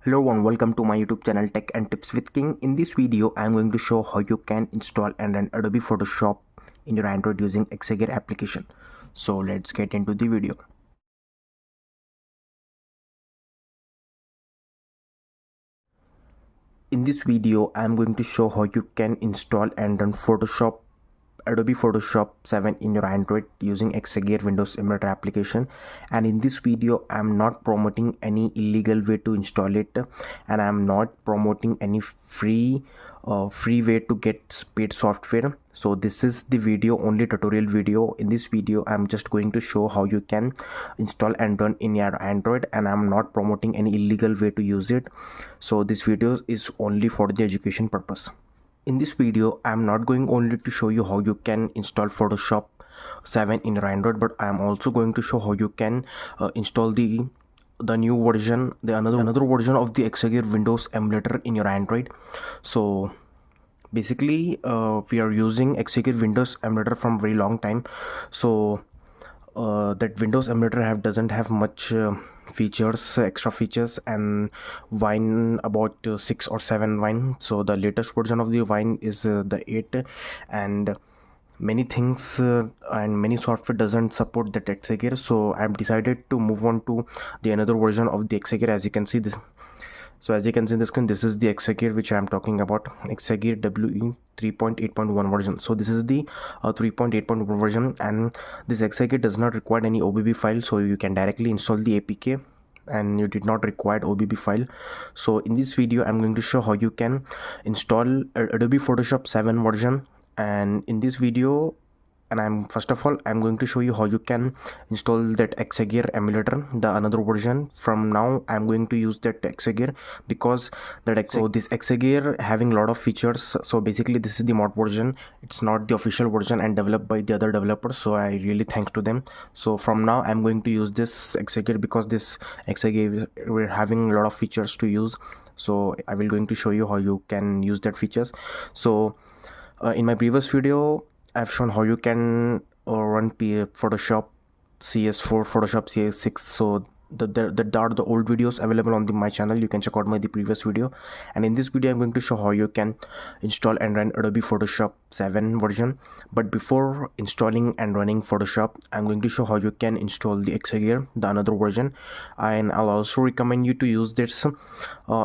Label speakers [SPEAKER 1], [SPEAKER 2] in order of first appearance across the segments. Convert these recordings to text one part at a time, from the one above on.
[SPEAKER 1] Hello and welcome to my YouTube channel Tech and Tips with King. In this video, I am going to show how you can install and run Adobe Photoshop in your Android using Exagear application. So let's get into the video. In this video, I am going to show how you can install and run Adobe Photoshop 7 in your Android using Exagear Windows Emulator application. And in this video I am not promoting any illegal way to install it, and I am not promoting any free way to get paid software. So this is the video, only tutorial video. In this video I am just going to show how you can install and run in your Android, and I am not promoting any illegal way to use it. So this video is only for the education purpose. In this video, I am not going only to show you how you can install Photoshop 7 in your Android, but I am also going to show how you can install the new version, the another version of the Exagear Windows emulator in your Android. So basically, we are using Exagear Windows emulator from very long time. So that Windows emulator doesn't have much extra features, and Wine about 6 or 7 Wine. So the latest version of the Wine is the 8, and many things and many software doesn't support that Exagear. So I've decided to move on to the another version of the Exagear. As you can see this, so as you can see in the screen, this is the Exagear which I am talking about, Exagear WE 3.8.1 version. So this is the 3.8.1 version, and this Exagear does not require any OBB file, so you can directly install the APK and you did not require OBB file. So in this video I'm going to show how you can install Adobe Photoshop 7 version. And in this video, and first of all I'm going to show you how you can install that Exagear emulator, the another version. From now I'm going to use that Exagear because this Exagear having a lot of features. So basically this is the mod version, it's not the official version and developed by the other developers, so I really thanks to them. So from now I'm going to use this Exagear because this Exagear we're having a lot of features to use. So I will going to show you how you can use that features. So in my previous video I've shown how you can run Photoshop CS4, Photoshop CS6. So that are the old videos available on my channel. You can check out the previous video. And in this video I'm going to show how you can install and run Adobe Photoshop 7 version. But before installing and running Photoshop, I'm going to show how you can install the Exagear, the another version. And I'll also recommend you to use this.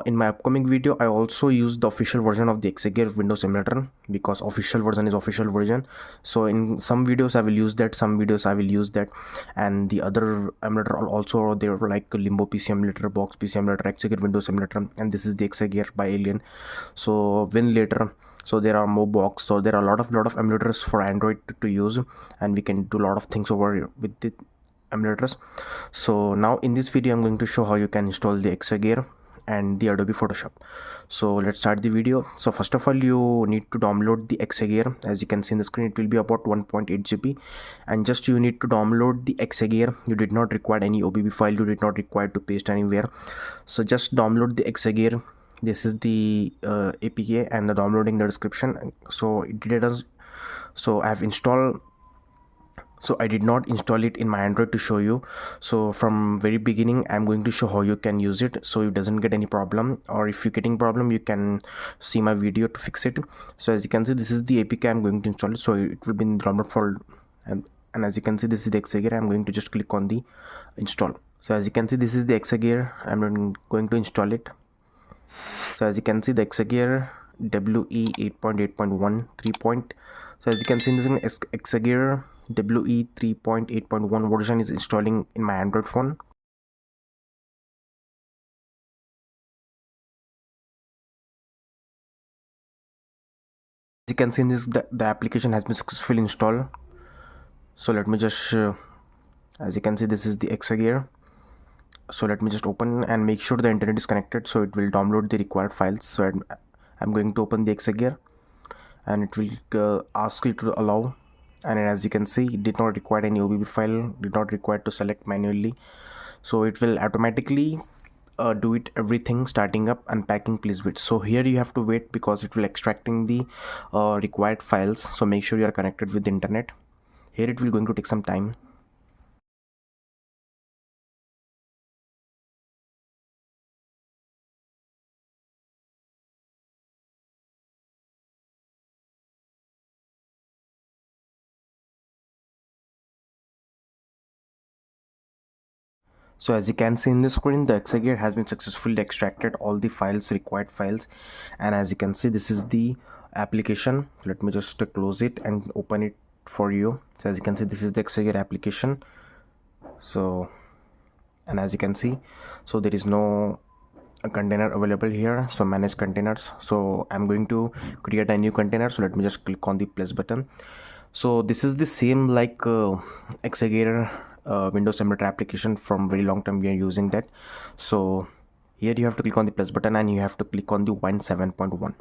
[SPEAKER 1] In my upcoming video I also use the official version of the Exagear Windows emulator, because official version is official version. So in some videos I will use that, some videos I will use that, and the other emulator are also there, like Limbo PC emulator, Box PC emulator, Exagear Windows emulator, and this is the Exagear by Alien. So Win later. So there are more box. So there are a lot of emulators for Android to use, and we can do a lot of things over here with the emulators. So now in this video I'm going to show how you can install the Exagear and the Adobe Photoshop. So let's start the video. So first of all you need to download the Exagear. As you can see in the screen, it will be about 1.8 GB, and just you need to download the Exagear. You did not require any OBB file, you did not require to paste anywhere. So just download the Exagear. This is the APK and the downloading the description. So it did us. So I have installed. So I did not install it in my Android to show you. So from very beginning I'm going to show how you can use it, so it doesn't get any problem, or if you're getting problem you can see my video to fix it. So as you can see, this is the APK I'm going to install it, so it will be in the download folder. And as you can see, this is the Exagear. I'm going to just click on the install. So as you can see, this is the Exagear. I'm going to install it. So as you can see, the Exagear WE 8.8.1 3. So as you can see, this Exagear WE 3.8.1 version is installing in my Android phone. As you can see in this, the application has been successfully installed. So let me just as you can see, this is the Exagear. So let me just open and make sure the internet is connected, so it will download the required files. So I'm going to open the Exagear, and it will ask you to allow. And as you can see, it did not require any OBB file, did not require to select manually. So it will automatically do it everything, starting up, unpacking, please wait. So here you have to wait because it will extracting the required files. So make sure you are connected with the internet. Here it will going to take some time. So as you can see in the screen, the Exagear has been successfully extracted all the files, required files, and as you can see, this is the application. Let me just close it and open it for you. So as you can see, this is the Exagear application. So, and as you can see, so there is no a container available here, so manage containers. So I'm going to create a new container, so let me just click on the plus button. So this is the same like Exagear Windows Emulator application. From very long time we are using that. So here you have to click on the plus button and you have to click on the Wine 7.1,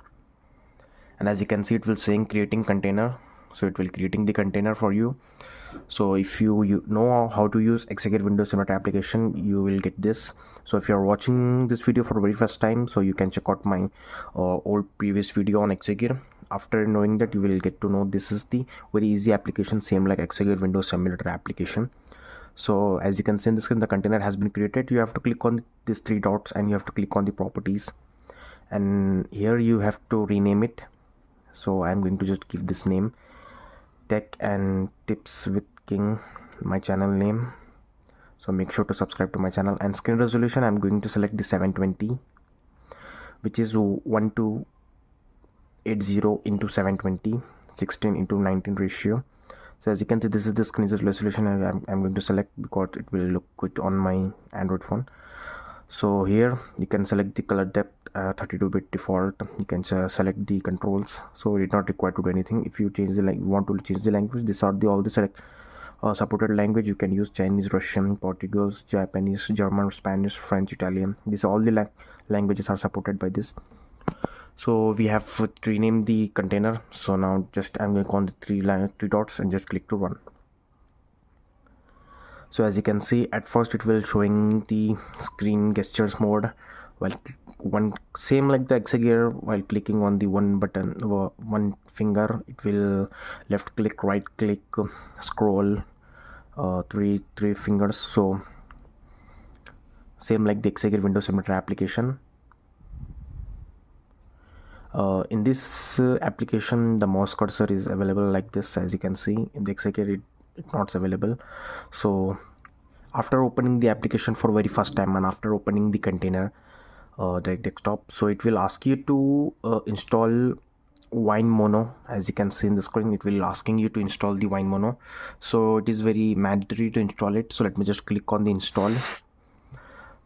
[SPEAKER 1] and as you can see, it will saying creating container. So it will creating the container for you. So if you know how to use Exagear Windows Emulator application, you will get this. So if you are watching this video for the very first time, so you can check out my old previous video on Exagear. After knowing that, you will get to know this is the very easy application, same like Exagear Windows Emulator application. So as you can see in the screen, the container has been created. You have to click on these three dots and you have to click on the properties, and here you have to rename it. So I'm going to just give this name, Tech and Tips with King, my channel name. So make sure to subscribe to my channel. And screen resolution, I'm going to select the 720, which is 1280 into 720, 16 into 19 ratio. So as you can see, this is the screen resolution I'm going to select because it will look good on my Android phone. So here you can select the color depth, 32-bit default. You can select the controls, so it's not required to do anything. If you change the want to change the language, these are all the select supported language. You can use Chinese, Russian, Portuguese, Japanese, German, Spanish, French, Italian. These all the languages are supported by this. So we have to rename the container. So now just I'm going to click on the three dots and just click to run. So as you can see, at first it will showing the screen gestures mode, while one same like the Exagear, while clicking on the one button, one finger, it will left click, right click, scroll, three fingers. So same like the Exagear Windows Emulator application. In this application, the mouse cursor is available like this. As you can see, in the Exagear it's not available. So after opening the application for very first time and after opening the container, the desktop, so it will ask you to install Wine Mono. As you can see in the screen, it will asking you to install the Wine Mono. So it is very mandatory to install it. So let me just click on the install,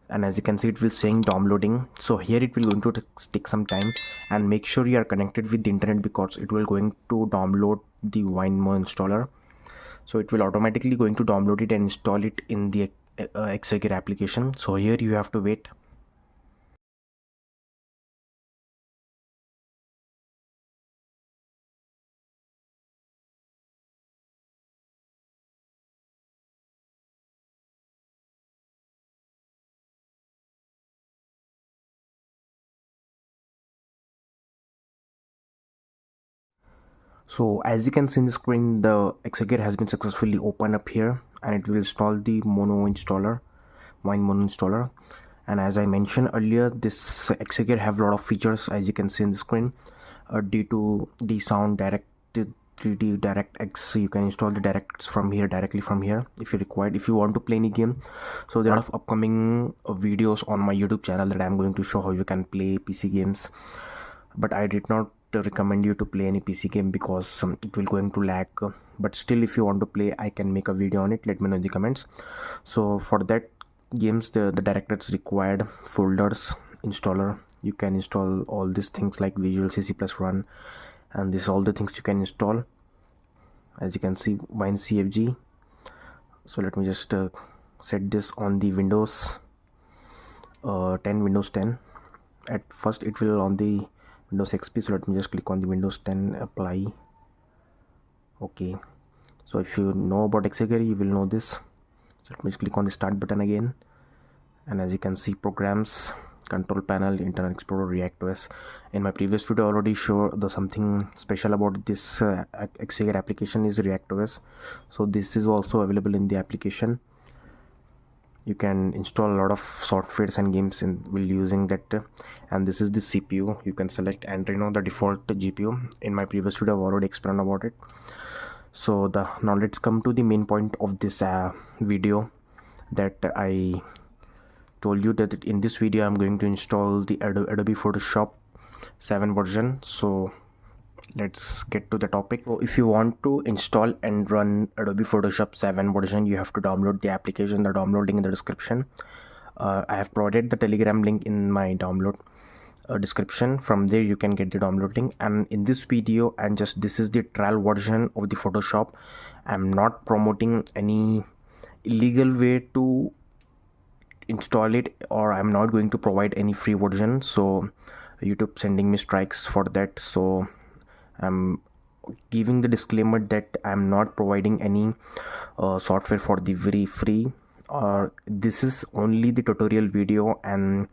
[SPEAKER 1] and as you can see, it will saying downloading. So here it will going to take some time, and make sure you are connected with the internet because it will going to download the Wine Mono installer. So it will automatically going to download it and install it in the Exagear application. So here you have to wait. So as you can see in the screen, the Exagear has been successfully opened up here, and it will install the Mono installer, Wine Mono installer. And as I mentioned earlier, this Exagear have a lot of features, as you can see in the screen. D2D sound, direct 3D DirectX. You can install the DirectX from here, directly from here, if you required, if you want to play any game. So there are upcoming videos on my YouTube channel that I'm going to show how you can play PC games, but I did not recommend you to play any PC game because it will going to lag. But still, if you want to play, I can make a video on it. Let me know in the comments. So for that games, the DirectX required folders installer. You can install all these things like Visual C, C++ Run, and this all the things you can install. As you can see, Wine CFG. So let me just set this on the Windows 10, Windows 10. At first it will on the Windows XP, so let me just click on the Windows 10, apply. Okay, so if you know about Exagear, you will know this. So let me just click on the start button again, and as you can see, programs, control panel, Internet Explorer, ReactOS. In my previous video I already showed the something special about this Exagear application is ReactOS. So this is also available in the application. You can install a lot of softwares and games while using that. And this is the CPU you can select, and the default GPU. In my previous video I've already explained about it. So now let's come to the main point of this video, that I told you that in this video I'm going to install the Adobe Photoshop 7 version. So let's get to the topic. So if you want to install and run Adobe Photoshop 7 version, you have to download the application. The downloading in the description. I have provided the Telegram link in my download description. From there you can get the download link. And in this video, and just this is the trial version of the Photoshop. I'm not promoting any illegal way to install it, or I'm not going to provide any free version. So YouTube sending me strikes for that. So I'm giving the disclaimer that I'm not providing any software for the very free. This is only the tutorial video, and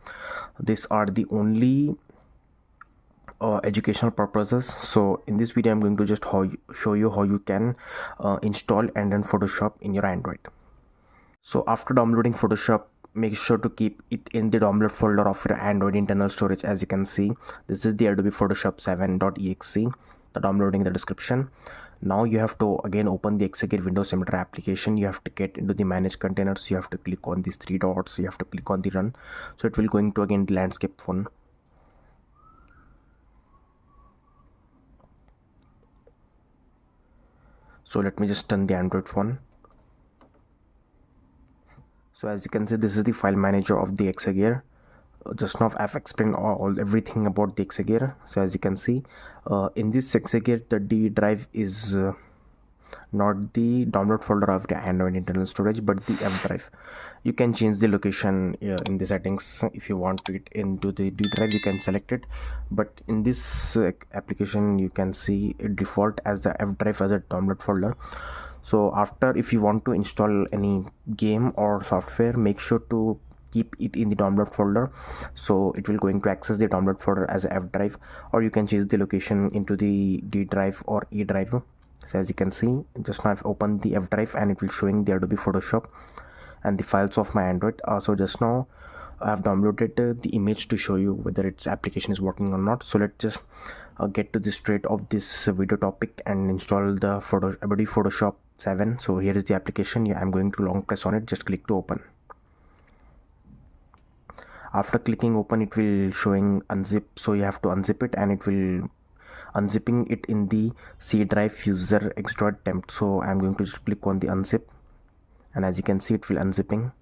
[SPEAKER 1] these are the only educational purposes. So in this video I'm going to just show you how you can install and run Photoshop in your Android. So after downloading Photoshop, make sure to keep it in the download folder of your Android internal storage. As you can see, this is the Adobe Photoshop 7.exe, the downloading in the description. Now you have to again open the Exagear Windows Emulator application. You have to get into the manage containers. You have to click on these three dots. You have to click on the run. So it will go into again the landscape phone. So let me just turn the Android phone. So as you can see, this is the file manager of the Exagear. Just now I've explained everything about the Exagear. So as you can see, in this Exagear, the D drive is not the download folder of the Android internal storage, but the F drive. You can change the location in the settings. If you want it into the D drive, you can select it, but in this application you can see it default as the F drive as a download folder. So after, if you want to install any game or software, make sure to keep it in the download folder, so it will going to access the download folder as a F drive, or you can change the location into the D drive or E drive. So as you can see, just now I've opened the F drive and it will showing the Adobe Photoshop and the files of my Android. So just now I have downloaded the image to show you whether its application is working or not. So let's just get to the straight of this video topic and install the Adobe Photoshop 7. So here is the application. I'm going to long press on it, just click to open. After clicking open, it will showing unzip, so you have to unzip it, and it will unzipping it in the C drive user extrude temp. So I'm going to just click on the unzip, and as you can see, it will unzipping.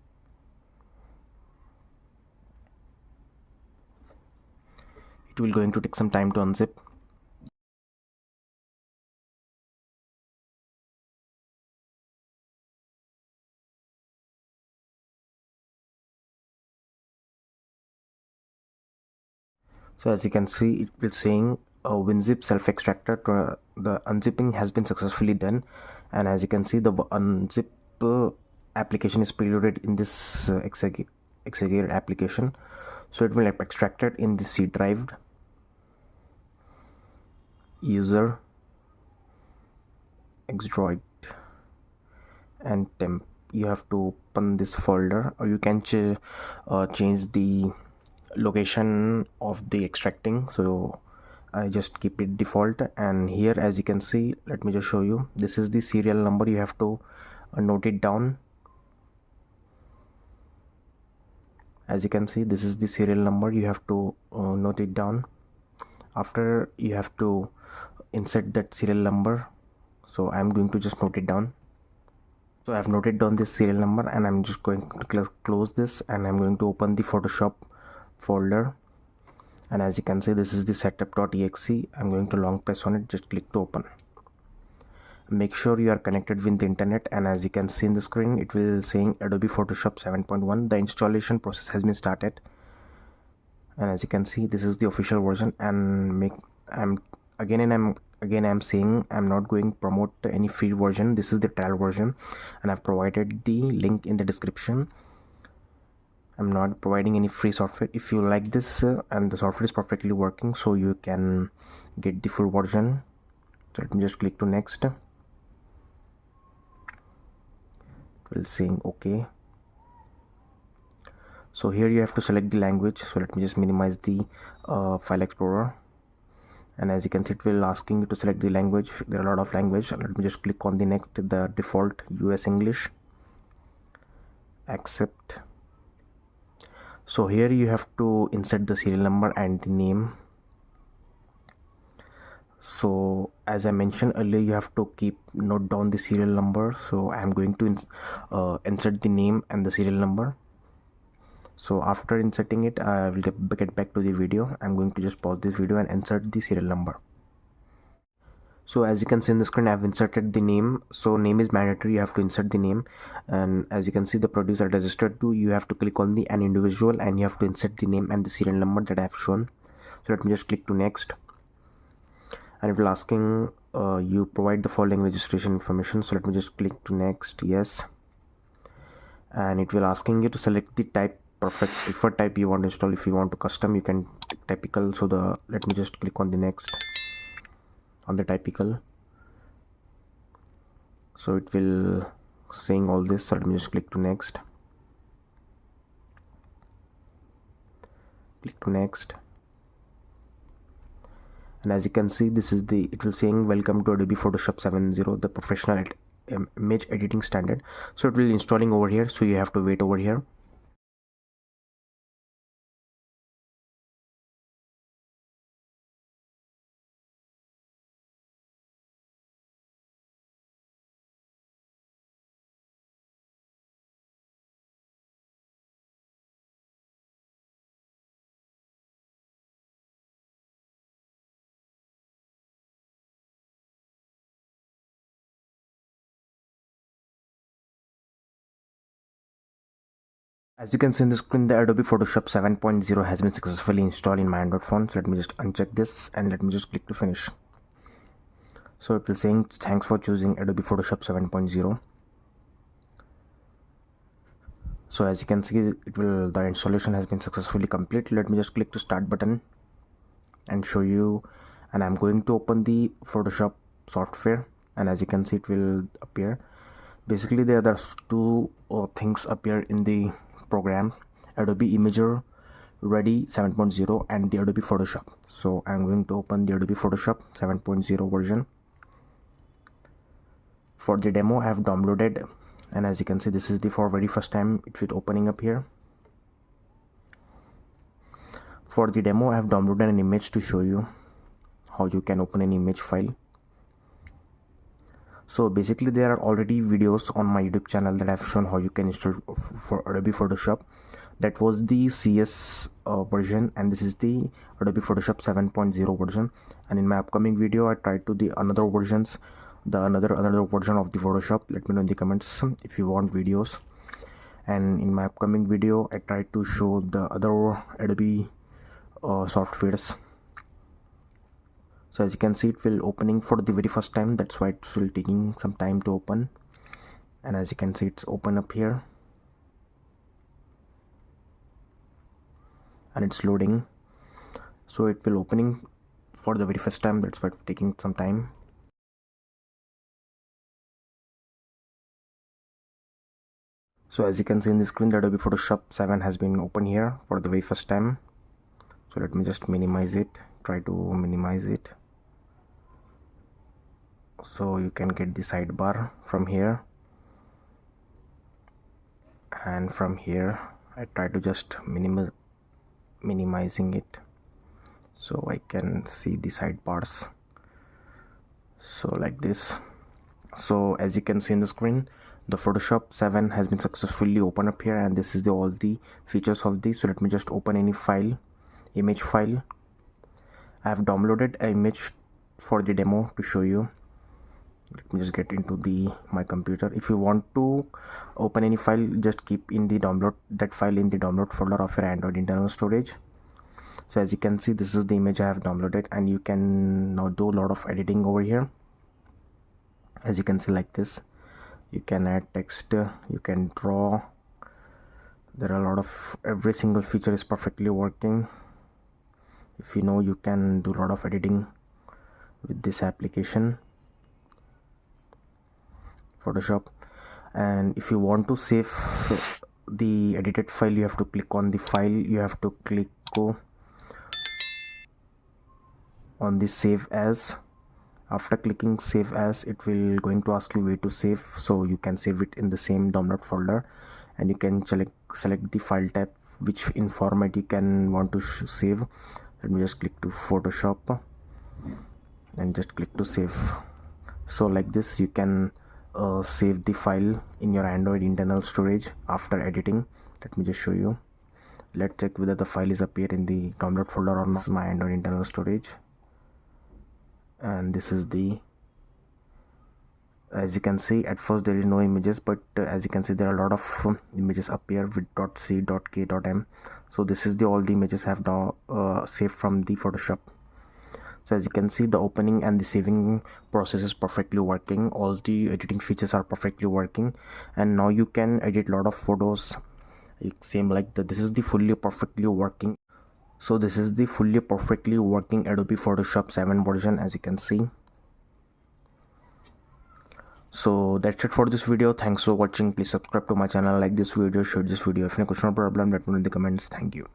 [SPEAKER 1] It will going to take some time to unzip. So as you can see, it will saying WinZip self-extractor. The unzipping has been successfully done, and as you can see, the unzip application is preloaded in this Exagear application. So it will have extracted in the C drive user extrude and temp. You have to open this folder, or you can change the location of the extracting. So I just keep it default, and here as you can see, let me just show you, this is the serial number. You have to note it down. As you can see, this is the serial number. You have to note it down. After, you have to insert that serial number. So I'm going to just note it down. So I've noted down this serial number, and I'm just going to close this, and I'm going to open the Photoshop folder. And as you can see, this is the setup.exe. I'm going to long press on it, just click to open. Make sure you are connected with the internet, and as you can see in the screen, it will saying Adobe Photoshop 7.1. the installation process has been started, and as you can see, this is the official version. And I'm saying I'm not going to promote any free version. This is the trial version, and I've provided the link in the description. I'm not providing any free software. If you like this and the software is perfectly working, so you can get the full version. So let me just click to next. It will saying okay. So here you have to select the language. So let me just minimize the file explorer, and as you can see, it will asking you to select the language. There are a lot of language. Let me just click on the next, the default US English, accept. So here you have to insert the serial number and the name. So as I mentioned earlier, you have to note down the serial number. So I'm going to insert the name and the serial number. So after inserting it, I will get back to the video. I'm going to just pause this video and insert the serial number. So as you can see in the screen, I've inserted the name. So name is mandatory, you have to insert the name. And as you can see, the producer registered to, you have to click on the an individual and you have to insert the name and the serial number that I have shown. So let me just click to next. And it will asking you provide the following registration information. So let me just click to next. Yes. And it will asking you to select the type, preferred type you want to install. If you want to custom, you can typical. So let me just click on the next, on the typical. So it will saying all this. So let me just click to next, click to next. And as you can see, this is it will saying welcome to Adobe Photoshop 7.0, the professional image editing standard. So it will installing over here, so you have to wait over here. As you can see in the screen, the Adobe Photoshop 7.0 has been successfully installed in my Android phone. So let me just uncheck this and let me just click to finish. So it will saying thanks for choosing Adobe Photoshop 7.0. So as you can see, the installation has been successfully complete. Let me just click to start button and show you, and I'm going to open the Photoshop software, and as you can see, it will appear. Basically there are two things appear in the program: Adobe Imager Ready 7.0 and the Adobe Photoshop. So I'm going to open the Adobe Photoshop 7.0 version. For the demo I have downloaded, and as you can see, this is the for very first time it will opening up here. For the demo I have downloaded an image to show you how you can open an image file. So basically there are already videos on my YouTube channel that I've shown how you can install for Adobe Photoshop. That was the CS version, and this is the Adobe Photoshop 7.0 version. And in my upcoming video I tried to the another versions, another version of the Photoshop. Let me know in the comments if you want videos. And in my upcoming video I tried to show the other Adobe softwares. So as you can see, it will opening for the very first time, that's why it will taking some time to open. And as you can see, it's open up here and it's loading. So it will opening for the very first time, that's why it's taking some time. So as you can see in the screen, the Adobe Photoshop 7 has been open here for the very first time. So let me just minimize it, try to minimize it, so you can get the sidebar from here. And from here I try to just minimizing it so I can see the sidebars, so like this. So as you can see in the screen, the Photoshop 7 has been successfully opened up here, and this is all the features of this. So let me just open any file, image file. I have downloaded an image for the demo to show you. Let me just get into my computer. If you want to open any file, just keep in the that file in the download folder of your Android internal storage. So as you can see, this is the image I have downloaded, and you can now do a lot of editing over here. As you can see, like this, you can add text, you can draw. There are a lot of, every single feature is perfectly working. If you know, you can do a lot of editing with this application, Photoshop. And if you want to save the edited file, you have to click on the file, you have to go on the save as. After clicking save as, it will going to ask you where to save, so you can save it in the same download folder, and you can select the file type which in format you can want to save. Let me just click to Photoshop and just click to save. So like this you can save the file in your Android internal storage after editing. Let me just show you. Let's check whether the file is appear in the download folder or not. This is my Android internal storage, and this is the, as you can see, at first there is no images, but as you can see there are a lot of images appear with .c, .k, .m. So this is the all the images have now saved from the Photoshop. So as you can see, the opening and the saving process is perfectly working. All the editing features are perfectly working, and now you can edit a lot of photos. Same like that. This is the fully perfectly working. So this is the fully perfectly working Adobe Photoshop 7 version, as you can see. So that's it for this video. Thanks for watching. Please subscribe to my channel, like this video, share this video. If any question or problem, let me know in the comments. Thank you.